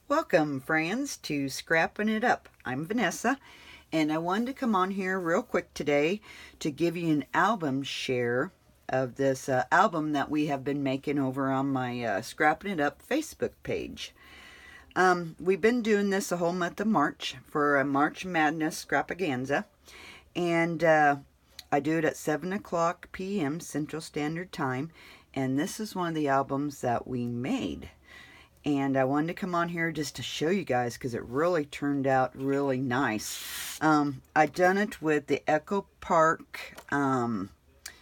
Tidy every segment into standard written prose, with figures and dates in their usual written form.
Welcome, friends, to Scrappin' It Up. I'm Vanessa, and I wanted to come on here real quick today to give you an album share of this album that we have been making over on my Scrappin' It Up Facebook page. We've been doing this the whole month of March for a March Madness Scrapaganza, and I do it at 7 o'clock p.m. Central Standard Time, and this is one of the albums that we made. And I wanted to come on here just to show you guys because it really turned out really nice. I done it with the Echo Park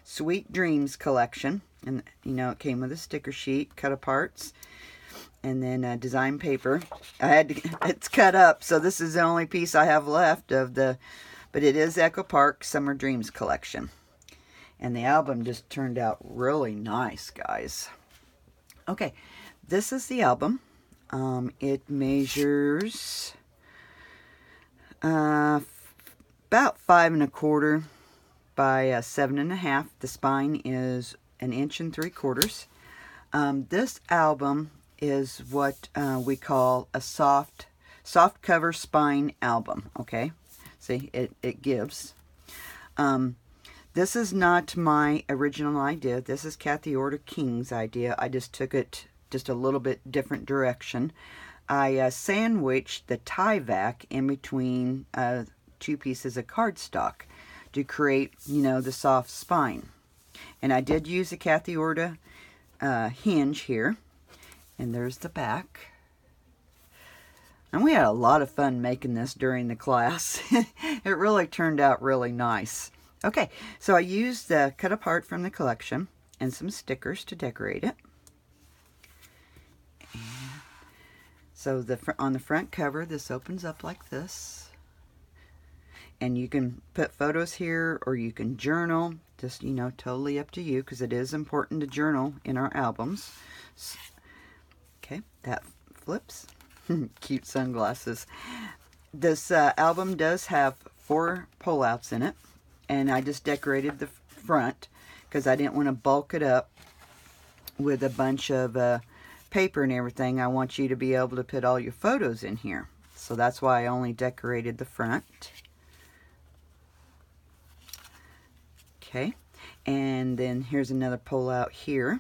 Sweet Dreams collection. And, you know, it came with a sticker sheet, cut aparts, and then design paper. It's cut up, so this is the only piece I have left of the, but it is Echo Park Summer Dreams collection. And the album just turned out really nice, guys. Okay. This is the album. It measures about 5 1/4 by 7 1/2. The spine is 1 3/4 inches. This album is what we call a soft cover spine album. Okay, see, it gives. This is not my original idea. This is Kathy Order King's idea. I just took it just a little bit different direction. I sandwiched the tie vac in between 2 pieces of cardstock to create, you know, the soft spine. And I did use a Kathy Order hinge here. And there's the back. And we had a lot of fun making this during the class. It really turned out really nice. Okay, so I used the cut apart from the collection and some stickers to decorate it. So on the front cover, this opens up like this. And you can put photos here or you can journal. Just, you know, totally up to you because it is important to journal in our albums. Okay, that flips. Cute sunglasses. This album does have 4 pullouts in it. And I just decorated the front because I didn't want to bulk it up with a bunch of paper and everything. I want you to be able to put all your photos in here. So that's why I only decorated the front. Okay. And then here's another pull out here.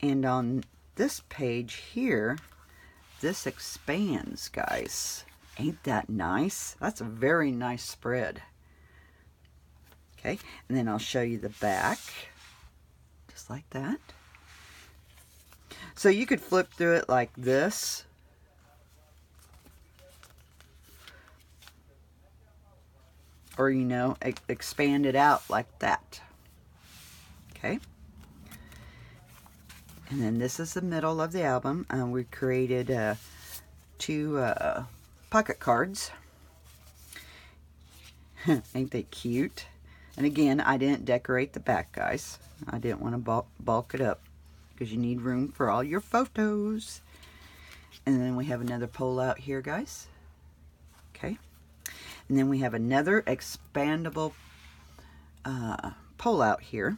And on this page here, this expands, guys. Ain't that nice? That's a very nice spread. Okay. And then I'll show you the back. Just like that. So you could flip through it like this. Or, you know, expand it out like that. Okay. And then this is the middle of the album. We created 2 pocket cards. Ain't they cute? And again, I didn't decorate the back, guys. I didn't want to bulk it up, because you need room for all your photos. And then we have another pull out here, guys. Okay. And then we have another expandable pull out here.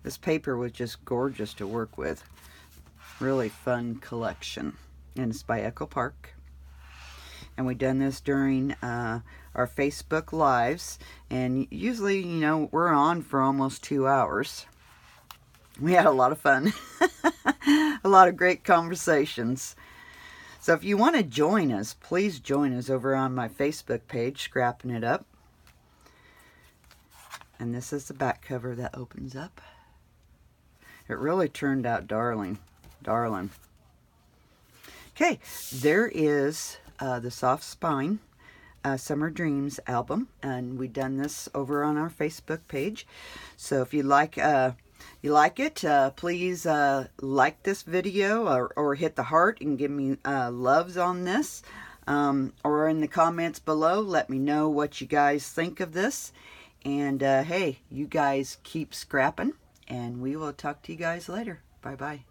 This paper was just gorgeous to work with. Really fun collection. And it's by Echo Park. And we done this during our Facebook Lives. And usually, you know, we're on for almost 2 hours. We had a lot of fun. A lot of great conversations. So if you want to join us, please join us over on my Facebook page, Scrappin' It Up. And this is the back cover that opens up. It really turned out darling. Okay, there is the Soft Spine Summer Dreams album. And we done this over on our Facebook page. So if you like it, please like this video or hit the heart and give me loves on this. Or in the comments below, let me know what you guys think of this. And hey, you guys keep scrapping, and we will talk to you guys later. Bye-bye.